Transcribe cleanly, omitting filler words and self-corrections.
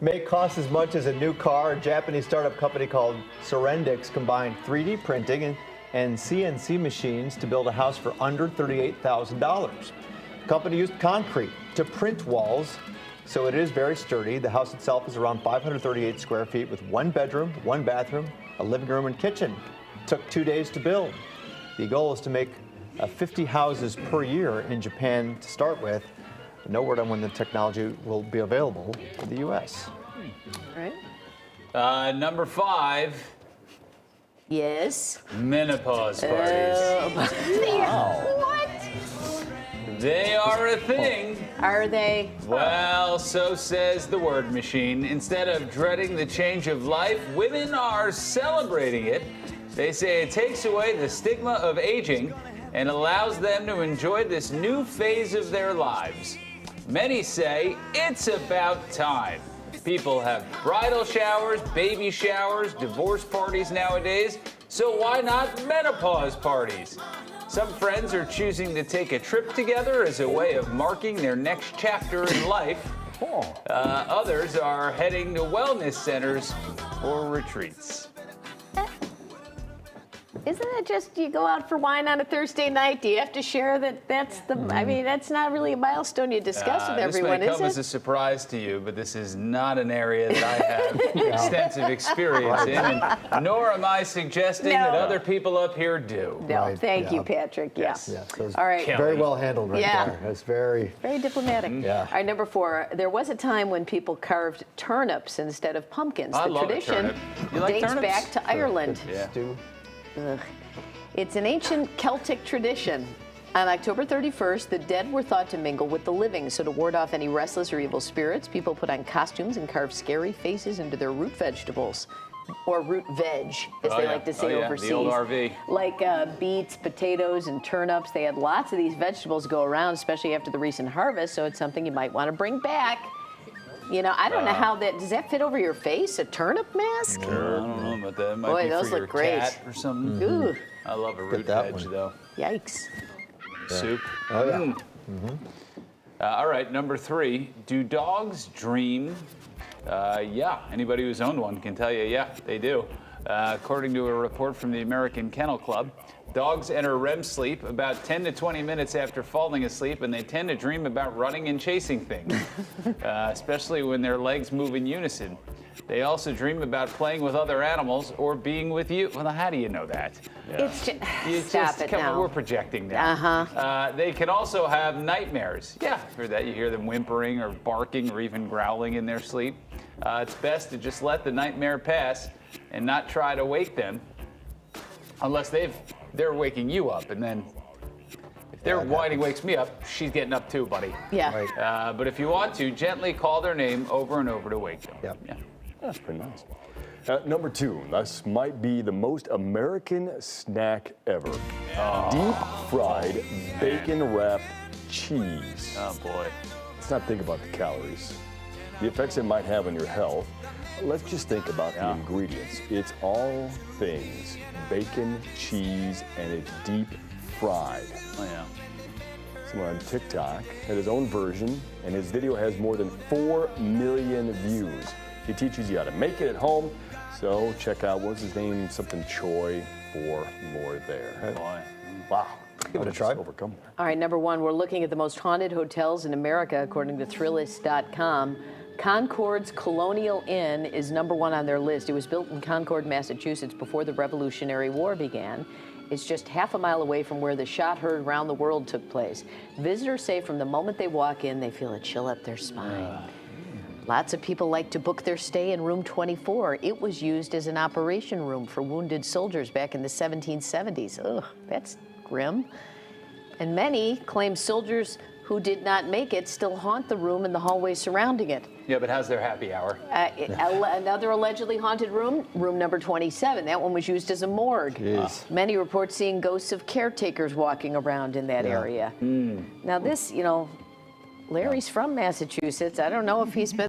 may cost as much as a new car. A Japanese startup company called Sorendix combined 3D printing and CNC machines to build a house for under $38,000. The company used concrete to print walls, so it is very sturdy. The house itself is around 538 square feet with one bedroom, one bathroom, a living room, and kitchen. It took 2 days to build. The goal is to make 50 houses per year in Japan to start with. No word on when the technology will be available in the U.S. Right. Number 5. Yes. Menopause parties. What? They are a thing. Are they? Well, so says the word machine. Instead of dreading the change of life, women are celebrating it. They say it takes away the stigma of aging and allows them to enjoy this new phase of their lives. Many say it's about time. People have bridal showers, baby showers, divorce parties nowadays, so why not menopause parties? Some friends are choosing to take a trip together as a way of marking their next chapter in life. Others are heading to wellness centers or retreats. Isn't it just you go out for wine on a Thursday night? Do you have to share that? That's the. I mean, that's not really a milestone you discuss with everyone, this may is come it? as a surprise to you, but this is not an area that I have extensive experience in, and nor am I suggesting that other people up here do. No, Right, thank you, yeah. Patrick. Yeah. Yes, that was All right. very well handled right Yeah. there. That's very. Very diplomatic. Yeah. All right, number 4. There was a time when people carved turnips instead of pumpkins. I The love a tradition turnip. You like dates turnips? back to Ireland. Yeah. Stew. Ugh. It's an ancient Celtic tradition. On October 31st, the dead were thought to mingle with the living. So to ward off any restless or evil spirits, people put on costumes and carved scary faces into their root vegetables. Or root veg, as they like to say overseas. The old RV. Like beets, potatoes, and turnips. They had lots of these vegetables go around, especially after the recent harvest, so it's something you might want to bring back. You know, I don't know how that, does that fit over your face, a turnip mask? I don't know about that. It might Boy, be those for your look great. cat or something. Ooh, I love a root that veg, one. though. yikes. Soup. Oh, yeah. All right, number 3. Do dogs dream? Yeah, anybody who's owned one can tell you, yeah, they do. According to a report from the American Kennel Club, dogs enter REM sleep about 10 to 20 minutes after falling asleep, and they tend to dream about running and chasing things, especially when their legs move in unison. They also dream about playing with other animals or being with you. Well, how do you know that? It's just, You stop just, it come on, now. we're projecting now. They can also have nightmares. Yeah, heard that. You hear them whimpering or barking or even growling in their sleep. It's best to just let the nightmare pass and not try to wake them, unless they're waking you up, and then if their whining wakes me up, she's getting up too, buddy. Yeah. Right. But if you want to, gently call their name over and over to wake them. Yep. Yeah. That's pretty nice. Number 2, this might be the most American snack ever. Deep fried bacon wrapped cheese. Oh boy. Let's not think about the calories, the effects it might have on your health. Let's just think about the ingredients. It's all things bacon, cheese, and it's deep fried. Oh yeah. Someone on TikTok had his own version, and his video has more than 4 million views. He teaches you how to make it at home, so check out, what's his name, something Choi for more there. Boy. Wow. Give it a try. Overcome there. All right, number 1, we're looking at the most haunted hotels in America, according to Thrillist.com. Concord's Colonial Inn is number 1 on their list. It was built in Concord, Massachusetts before the Revolutionary War began. It's just half a mile away from where the shot heard round the world took place. Visitors say from the moment they walk in, they feel a chill up their spine. Lots of people like to book their stay in room 24. It was used as an operation room for wounded soldiers back in the 1770s. Ugh, that's grim. And many claim soldiers who did not make it still haunt the room and the hallways surrounding it. Yeah, but how's their happy hour? Another allegedly haunted room, room number 27. That one was used as a morgue. Jeez. Many report seeing ghosts of caretakers walking around in that area. Now this, you know, Larry's from Massachusetts. I don't know if he's been